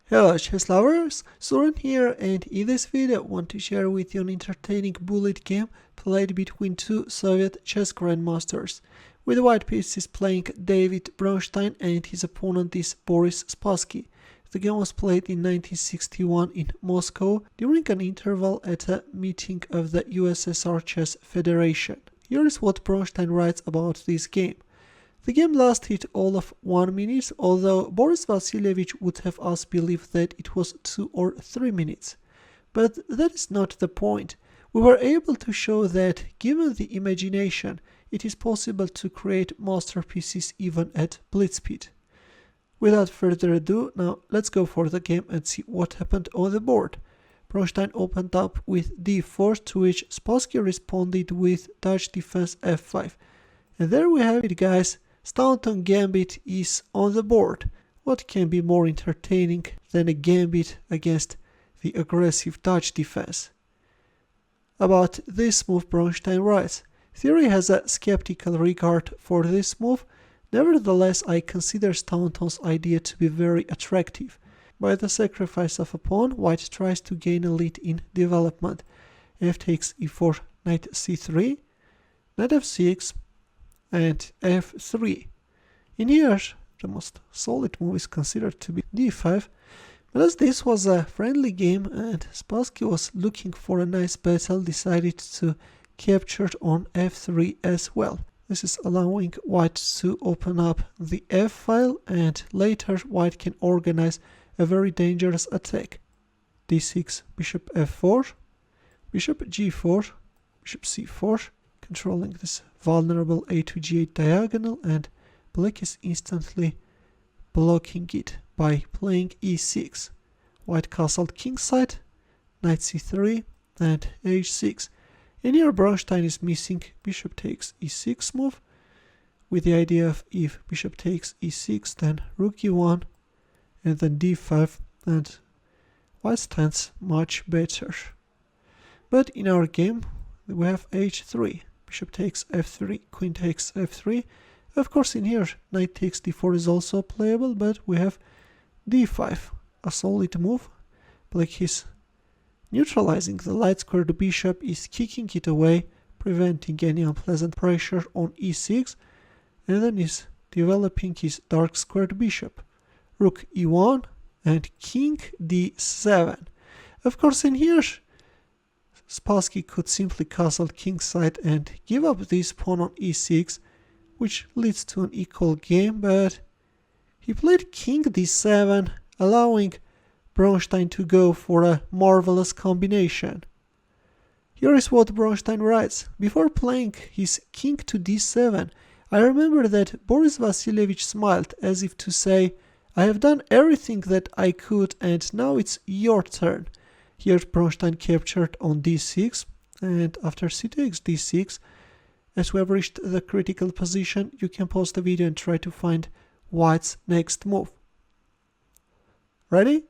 Hello chess lovers, Suren here, and in this video I want to share with you an entertaining bullet game played between two Soviet chess grandmasters, with the white pieces playing David Bronstein and his opponent is Boris Spassky. The game was played in 1961 in Moscow during an interval at a meeting of the USSR Chess Federation. Here is what Bronstein writes about this game. The game lasted all of 1 minute, although Boris Vasilyevich would have us believe that it was 2 or 3 minutes. But that is not the point. We were able to show that, given the imagination, it is possible to create masterpieces even at Blitz speed. Without further ado, now let's go for the game and see what happened on the board. Bronstein opened up with d4, to which Spassky responded with Dutch defense f5. And there we have it, guys. Staunton Gambit is on the board. What can be more entertaining than a gambit against the aggressive Dutch defense? About this move, Bronstein writes, "Theory has a skeptical regard for this move. Nevertheless, I consider Staunton's idea to be very attractive. By the sacrifice of a pawn, white tries to gain a lead in development. F takes e4, knight c3, knight f6, and f3. In here, the most solid move is considered to be d5, but as this was a friendly game and Spassky was looking for a nice battle, decided to capture on f3 as well. This is allowing white to open up the f file, and later white can organize a very dangerous attack. d6, bishop f4, bishop g4, bishop c4, controlling this vulnerable a to g8 diagonal, and black is instantly blocking it by playing e6. White castled kingside, knight c3, and h6. And here Bronstein is missing bishop takes e6 move, with the idea of if bishop takes e6, then rook e1, and then d5, and white stands much better. But in our game, we have h3. Bishop takes f3, queen takes f3. Of course, in here, knight takes d4 is also playable, but we have d5, a solid move. Black is neutralizing the light squared bishop, is kicking it away, preventing any unpleasant pressure on e6, and then is developing his dark squared bishop. Rook e1 and king d7. Of course, in here, Spassky could simply castle kingside and give up this pawn on e6, which leads to an equal game, but he played king d7, allowing Bronstein to go for a marvelous combination. Here is what Bronstein writes. Before playing his king to d7, I remember that Boris Vasilyevich smiled as if to say, "I have done everything that I could and now it's your turn." Here Bronstein captured on d6, and after c takes d6, as we have reached the critical position, you can pause the video and try to find white's next move. Ready?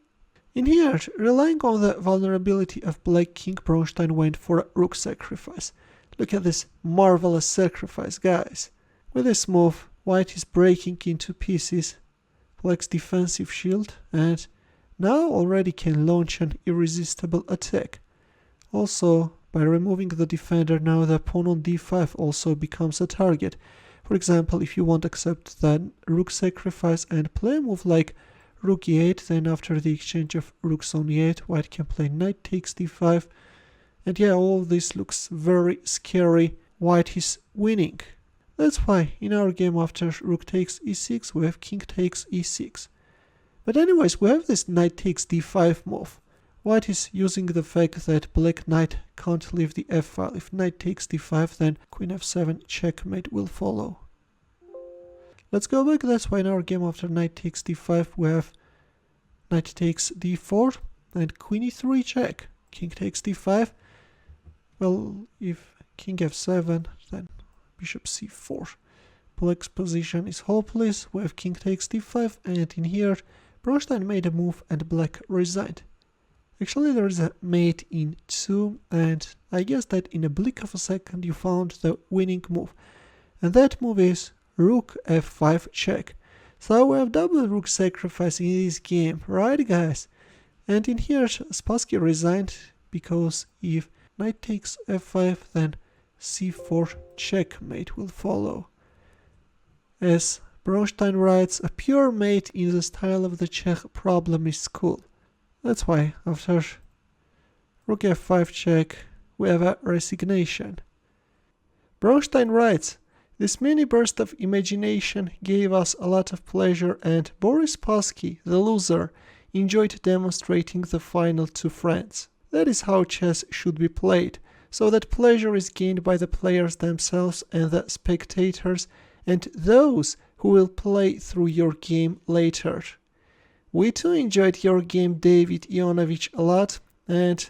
In here, relying on the vulnerability of black king, Bronstein went for a rook sacrifice. Look at this marvelous sacrifice, guys. With this move, white is breaking into pieces black's defensive shield, and now already can launch an irresistible attack. Also, by removing the defender, now the pawn on d5 also becomes a target. For example, if you won't accept the rook sacrifice and play a move like rook e8, then after the exchange of rooks on e8, white can play knight takes d5. And yeah, all this looks very scary. White is winning. That's why in our game after rook takes e6, we have king takes e6. But anyways, we have this knight takes d5 move. White is using the fact that black knight can't leave the f file. If knight takes d5, then queen f7 checkmate will follow. Let's go back. That's why in our game after knight takes d5, we have knight takes d4 and queen e3 check. King takes d5. Well, if king f7, then bishop c4. Black's position is hopeless. We have king takes d5, and in here Bronstein made a move and black resigned. Actually, there is a mate in 2, and I guess that in a blink of a second you found the winning move. And that move is rook f5 check. So we have double rook sacrifice in this game, right guys? And in here Spassky resigned because if knight takes f5 then c4 checkmate will follow. As Bronstein writes, a pure mate in the style of the Czech problem is cool. That's why after rook f5 check we have a resignation. Bronstein writes, this mini burst of imagination gave us a lot of pleasure and Boris Spassky, the loser, enjoyed demonstrating the final to friends. That is how chess should be played, so that pleasure is gained by the players themselves and the spectators and those who will play through your game later. We too enjoyed your game, David Ionovich, a lot, and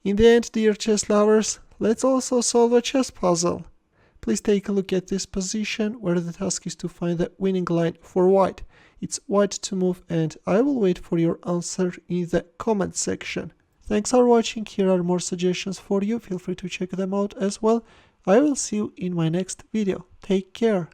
in the end, dear chess lovers, let's also solve a chess puzzle. Please take a look at this position where the task is to find the winning line for white. It's white to move and I will wait for your answer in the comment section. Thanks for watching, here are more suggestions for you, feel free to check them out as well. I will see you in my next video. Take care.